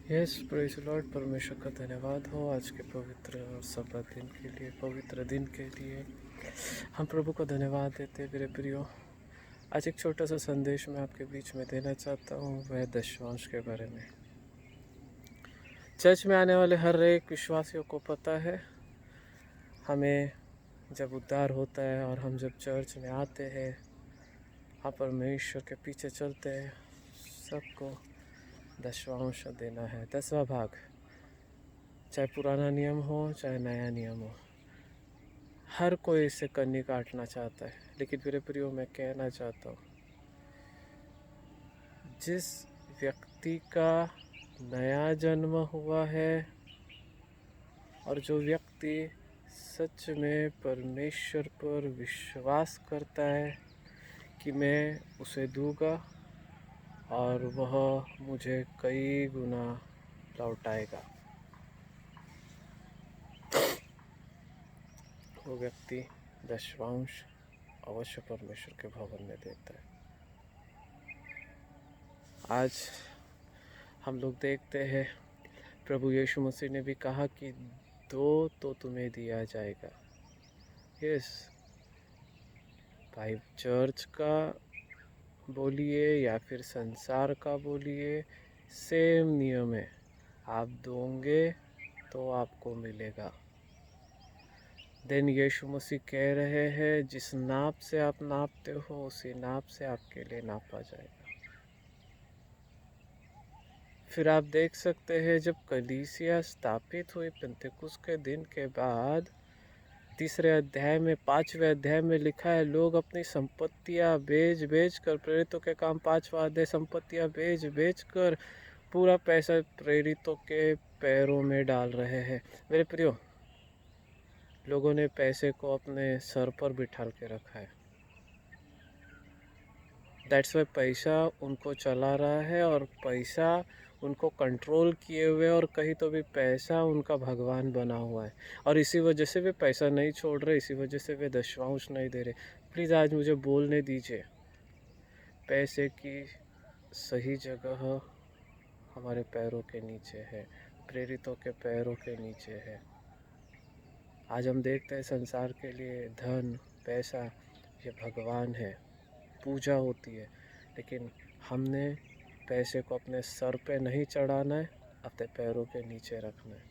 Yes, praise Lord. परमेश्वर का धन्यवाद हो आज के पवित्र और सबत दिन के लिए, पवित्र दिन के लिए हम प्रभु को धन्यवाद देते। मेरे प्रियो, आज एक छोटा सा संदेश मैं आपके बीच में देना चाहता हूँ, वह दशवांश के बारे में। चर्च में आने वाले हर एक विश्वासियों को पता है, हमें जब उद्धार होता है और हम जब चर्च में आते हैं, हम परमेश्वर के पीछे चलते हैं, सबको दशवांश देना है, 10वां भाग। चाहे पुराना नियम हो चाहे नया नियम हो, हर कोई इससे कन्नी काटना चाहता है। लेकिन मेरे प्रियो, मैं कहना चाहता हूँ, जिस व्यक्ति का नया जन्म हुआ है और जो व्यक्ति सच में परमेश्वर पर विश्वास करता है कि मैं उसे दूंगा और वह मुझे कई गुना लौटाएगा, वो व्यक्ति दशवांश अवश्य परमेश्वर के भवन में देता है। आज हम लोग देखते हैं, प्रभु यीशु मसीह ने भी कहा कि दो तो तुम्हें दिया जाएगा। यस भाई, चर्च का बोलिए या फिर संसार का बोलिए, सेम नियम है। आप दोगे तो आपको मिलेगा। देन यीशु मसीह कह रहे हैं, जिस नाप से आप नापते हो उसी नाप से आपके लिए नापा जाएगा। फिर आप देख सकते हैं, जब कलीसिया स्थापित हुई पेंतेकुस्त के दिन के बाद, तीसरे अध्याय में 5वें अध्याय में लिखा है, लोग अपनी संपत्तियां बेच कर, प्रेरितों के काम 5वां अध्याय, संपत्तियां बेच कर पूरा पैसा प्रेरितों के पैरों में डाल रहे हैं। मेरे प्रियो, लोगों ने पैसे को अपने सर पर बिठा के रखा है। दैट्स वाई पैसा उनको चला रहा है और पैसा उनको कंट्रोल किए हुए, और कहीं तो भी पैसा उनका भगवान बना हुआ है। और इसी वजह से वे पैसा नहीं छोड़ रहे, इसी वजह से वे दशवांश नहीं दे रहे। प्लीज़ आज मुझे बोलने दीजिए, पैसे की सही जगह हमारे पैरों के नीचे है, प्रेरितों के पैरों के नीचे है। आज हम देखते हैं, संसार के लिए धन पैसा ये भगवान है, पूजा होती है। लेकिन हमने पैसे को अपने सर पे नहीं चढ़ाना है, अपने पैरों के नीचे रखना है।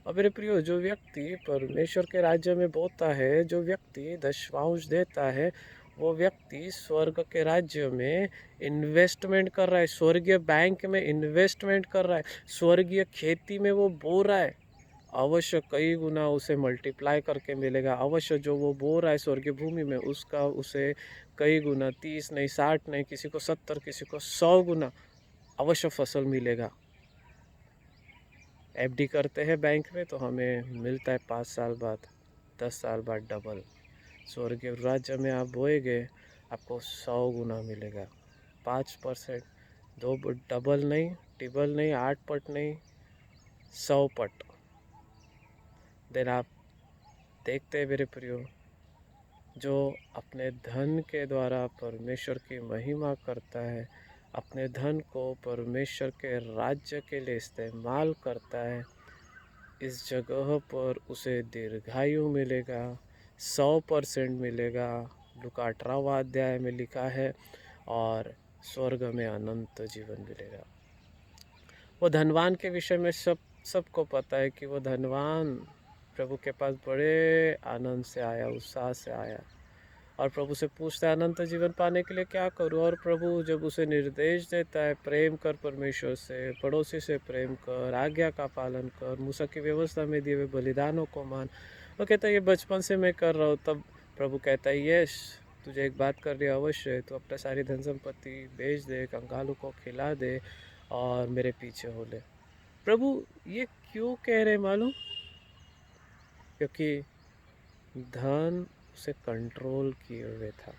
और मेरे प्रियो, जो व्यक्ति परमेश्वर के राज्य में बोता है, जो व्यक्ति दशवांश देता है, वो व्यक्ति स्वर्ग के राज्य में इन्वेस्टमेंट कर रहा है, स्वर्गीय बैंक में इन्वेस्टमेंट कर रहा है, स्वर्गीय खेती में वो बो रहा है। अवश्य कई गुना उसे मल्टीप्लाई करके मिलेगा। अवश्य जो वो बो रहा है स्वर्गीय भूमि में, उसका उसे कई गुना, 30 नहीं, 60 नहीं, किसी को 70, किसी को 100 गुना अवश्य फसल मिलेगा। एफडी करते हैं बैंक में तो हमें मिलता है 5 साल बाद, 10 साल बाद डबल। स्वर्गीय राज्य में आप बोएंगे, आपको 100 गुना मिलेगा। 5%, दो डबल नहीं, टिबल नहीं, 8 पट नहीं, 100 पट। देन आप देखते हैं मेरे प्रियो, जो अपने धन के द्वारा परमेश्वर की महिमा करता है, अपने धन को परमेश्वर के राज्य के लिए इस्तेमाल करता है, इस जगह पर उसे दीर्घायु मिलेगा, 100% मिलेगा। लूका 18वां अध्याय में लिखा है, और स्वर्ग में अनंत जीवन मिलेगा। वो धनवान के विषय में सबको पता है कि वो धनवान प्रभु के पास बड़े आनंद से आया, उत्साह से आया, और प्रभु से पूछता है, अनंत जीवन पाने के लिए क्या करूं? और प्रभु जब उसे निर्देश देता है, प्रेम कर परमेश्वर से, पड़ोसी से प्रेम कर, आज्ञा का पालन कर, मूसा की व्यवस्था में दिए हुए बलिदानों को मान, वो कहता है ये बचपन से मैं कर रहा हूँ। तब प्रभु कहता है, यस, तुझे एक बात करनी अवश्य है, तू अपना सारी धन संपत्ति बेच दे, कंगालों को खिला दे और मेरे पीछे हो ले। प्रभु ये क्यों कह रहे मालूम? क्योंकि धन उसे कंट्रोल किए हुए था,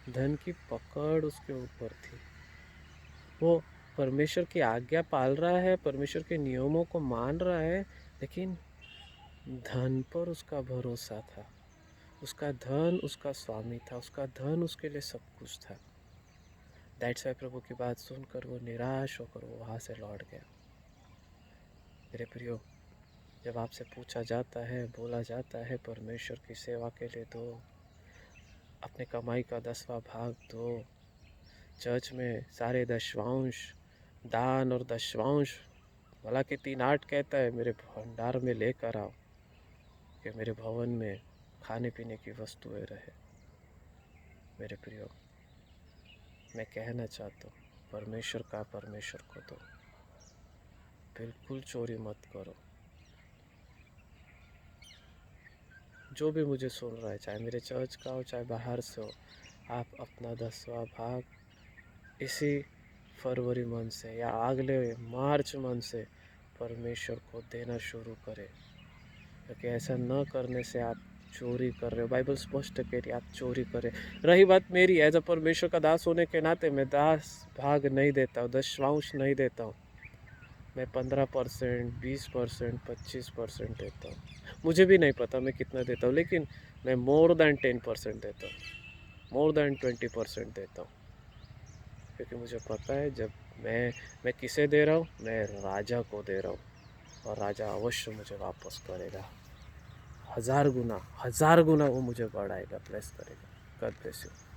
धन की पकड़ उसके ऊपर थी। वो परमेश्वर की आज्ञा पाल रहा है, परमेश्वर के नियमों को मान रहा है, लेकिन धन पर उसका भरोसा था। उसका धन उसका स्वामी था, उसका धन उसके लिए सब कुछ था। दैट्स वाई प्रभु की बात सुनकर वो निराश होकर वो वहाँ से लौट गया। मेरे प्रियो, जब आपसे पूछा जाता है, बोला जाता है परमेश्वर की सेवा के लिए दो, अपने कमाई का 10वां भाग दो, चर्च में सारे दशवांश दान और दशवांश, भला कि 3:8 कहता है मेरे भंडार में लेकर आओ कि मेरे भवन में खाने पीने की वस्तुएं रहे। मेरे प्रियो, मैं कहना चाहता हूँ परमेश्वर का परमेश्वर को दो, बिल्कुल चोरी मत करो। जो भी मुझे सुन रहा है, चाहे मेरे चर्च का हो चाहे बाहर से हो, आप अपना 10वां भाग इसी फरवरी मंथ से या अगले मार्च मंथ से परमेश्वर को देना शुरू करें, क्योंकि ऐसा न करने से आप चोरी कर रहे हो। बाइबल स्पष्ट कह रही है आप चोरी करें। रही बात मेरी, एज अ परमेश्वर का दास होने के नाते मैं 10 भाग नहीं देता हूँ, दशवांश नहीं देता हूँ। मैं 15%, 20%, 25% देता हूँ। मुझे भी नहीं पता मैं कितना देता हूँ, लेकिन मैं मोर देन 10% देता हूँ, मोर देन 20% देता हूँ, क्योंकि मुझे पता है जब मैं किसे दे रहा हूँ, मैं राजा को दे रहा हूँ और राजा अवश्य मुझे वापस करेगा, 1000 गुना वो मुझे बढ़ाएगा, ब्लेस करेगा। God bless you.